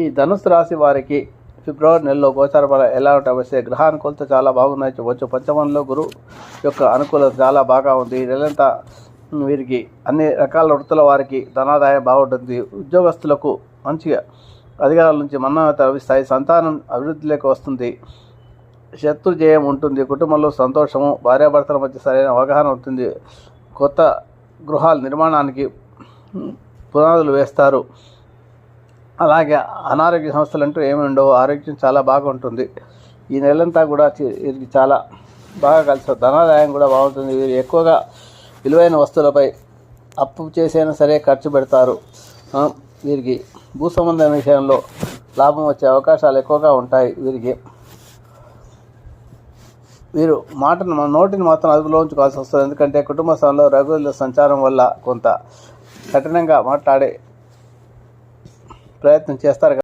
ఈ ధనుసు రాశి వారికి ఫిబ్రవరి నెలలో గోచార ఫలం ఎలా ఉంటాయి? గ్రహానుకూలత చాలా బాగున్నాయి చెప్పవచ్చు. పంచమంలో గురు యొక్క అనుకూలత చాలా బాగా ఉంది. ఈ నెలంతా వీరికి అన్ని రకాల వృత్తుల వారికి ధనాదాయం బాగుంటుంది. ఉద్యోగస్తులకు మంచిగా అధికారుల నుంచి మన్ననత లభిస్తాయి. సంతానం అభివృద్ధిలోకి వస్తుంది. శత్రు జయం ఉంటుంది. కుటుంబంలో సంతోషము, భార్యాభర్తల మధ్య సరైన అవగాహన ఉంటుంది. కొత్త గృహాల నిర్మాణానికి పునాదులు వేస్తారు. అలాగే అనారోగ్య సమస్యలు అంటూ ఏమి ఉండవు. ఆరోగ్యం చాలా బాగుంటుంది. ఈ నెలంతా కూడా వీరికి చాలా బాగా కలిసి ధనాదాయం కూడా బాగుంటుంది. వీరు ఎక్కువగా విలువైన వస్తువులపై అప్పు చేసైనా సరే ఖర్చు పెడతారు. వీరికి భూ సంబంధమైన విషయంలో లాభం వచ్చే అవకాశాలు ఎక్కువగా ఉంటాయి. వీరు నోటిని మాత్రం అదుపులో ఉంచుకోవాల్సి వస్తుంది. ఎందుకంటే కుటుంబ స్థలంలో రగుల సంచారం వల్ల కొంత కఠినంగా మాట్లాడే ప్రయత్నం చేస్తారు.